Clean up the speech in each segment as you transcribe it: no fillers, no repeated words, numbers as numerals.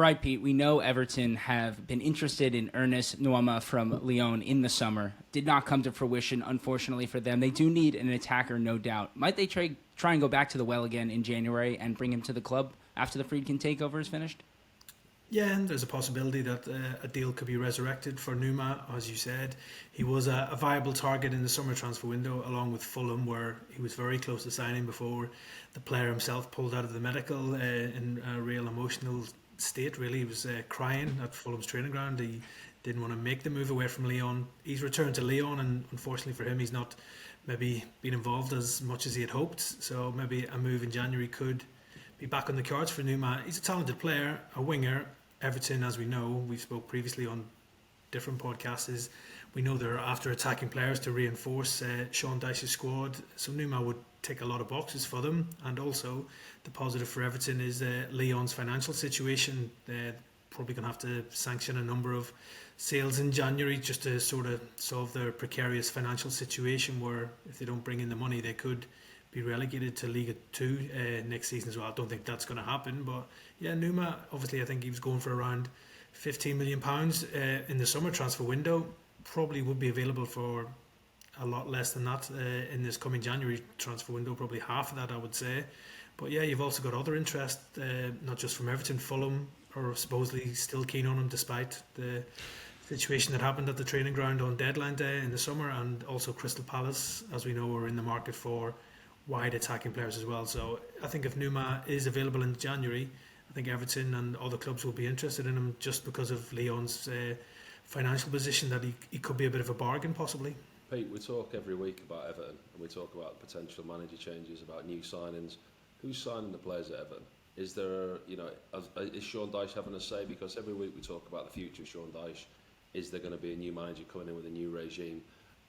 right, Pete. We know Everton have been interested in Ernest Nuama from Lyon in the summer. Did not come to fruition, unfortunately for them. They do need an attacker, no doubt. Might they try and go back to the well again in January and bring him to the club after the Friedkin takeover is finished? Yeah, and there's a possibility that a deal could be resurrected for Numa. As you said, he was a viable target in the summer transfer window, along with Fulham, where he was very close to signing before the player himself pulled out of the medical in a real emotional state. Really, he was crying at Fulham's training ground. He didn't want to make the move away from Lyon. He's returned to Lyon, and unfortunately for him, he's not maybe been involved as much as he had hoped. So maybe a move in January could be back on the cards for Numa. He's a talented player, a winger. Everton, as we know, we spoke previously on different podcasts, is we know they're after attacking players to reinforce Sean Dyche's squad. So Numa would tick a lot of boxes for them. And also, the positive for Everton is Lyon's financial situation. They're probably going to have to sanction a number of sales in January just to sort of solve their precarious financial situation, where if they don't bring in the money, they could be relegated to Liga 2 next season as well. I don't think that's going to happen, but yeah, Numa, obviously I think he was going for around £15 million in the summer transfer window. Probably would be available for a lot less than that in this coming January transfer window, probably half of that I would say. But yeah, you've also got other interest, not just from Everton. Fulham are supposedly still keen on him despite the situation that happened at the training ground on deadline day in the summer, and also Crystal Palace, as we know, are in the market for wide attacking players as well. So I think if Numa is available in January, I think Everton and other clubs will be interested in him just because of Lyon's financial position, that he could be a bit of a bargain possibly. Pete, we talk every week about Everton and we talk about potential manager changes, about new signings. Who's signing the players at Everton? Is there, is Sean Dyche having a say? Because every week we talk about the future of Sean Dyche. Is there going to be a new manager coming in with a new regime?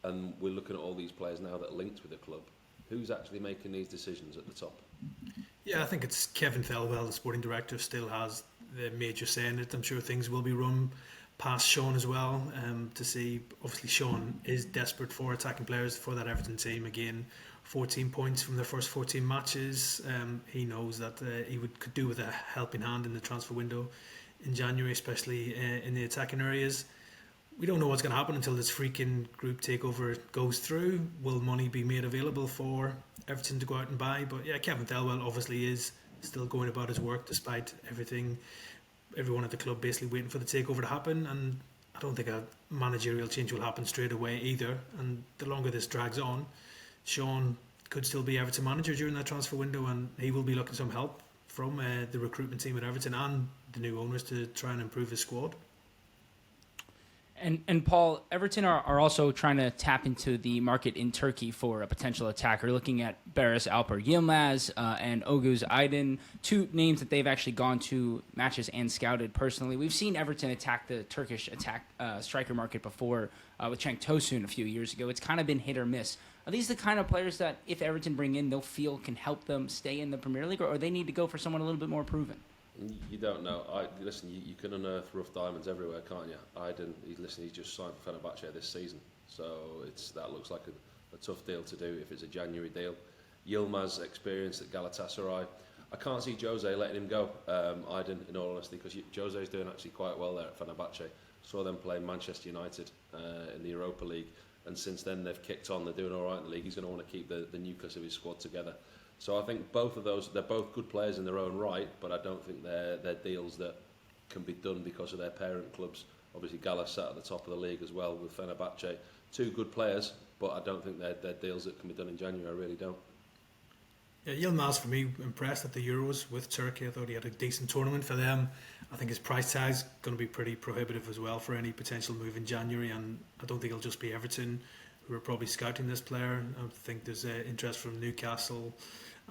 And we're looking at all these players now that are linked with the club. Who's actually making these decisions at the top? Yeah, I think it's Kevin Thelwell, the sporting director, still has the major say in it. I'm sure things will be run past Sean as well to see. Obviously, Sean is desperate for attacking players for that Everton team. Again, 14 points from their first 14 matches. He knows that he could do with a helping hand in the transfer window in January, especially in the attacking areas. We don't know what's going to happen until this freaking group takeover goes through. Will money be made available for Everton to go out and buy? But yeah, Kevin Thelwell obviously is still going about his work despite everyone at the club basically waiting for the takeover to happen. And I don't think a managerial change will happen straight away either. And the longer this drags on, Sean could still be Everton manager during that transfer window, and he will be looking some help from the recruitment team at Everton and the new owners to try and improve his squad. And Paul, Everton are also trying to tap into the market in Turkey for a potential attacker, looking at Barış Alper Yilmaz and Oguz Aydın, two names that they've actually gone to matches and scouted personally. We've seen Everton attack the Turkish striker market before with Cenk Tosun a few years ago. It's kind of been hit or miss. Are these the kind of players that, if Everton bring in, they'll feel can help them stay in the Premier League, or they need to go for someone a little bit more proven? You don't know. Listen, you can unearth rough diamonds everywhere, can't you? He's just signed for Fenerbahce this season, so that looks like a tough deal to do if it's a January deal. Yilmaz experience at Galatasaray. I can't see Jose letting him go, Aydın, in all honesty, because Jose's doing actually quite well there at Fenerbahce. Saw them play Manchester United in the Europa League, and since then they've kicked on. They're doing all right in the league. He's going to want to keep the nucleus of his squad together. So I think both of those, they're both good players in their own right, but I don't think they're deals that can be done because of their parent clubs. Obviously, Gala sat at the top of the league as well with Fenerbahce. Two good players, but I don't think they're deals that can be done in January. I really don't. Yeah, Yilmaz, for me, impressed at the Euros with Turkey. I thought he had a decent tournament for them. I think his price tag's going to be pretty prohibitive as well for any potential move in January, and I don't think it'll just be Everton who are probably scouting this player. I think there's interest from Newcastle,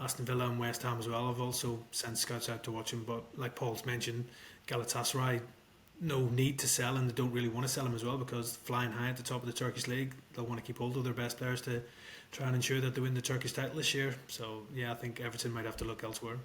Aston Villa and West Ham as well. I've also sent scouts out to watch him, but like Paul's mentioned, Galatasaray, no need to sell, and they don't really want to sell him as well because flying high at the top of the Turkish league, they'll want to keep hold of their best players to try and ensure that they win the Turkish title this year. So yeah, I think Everton might have to look elsewhere.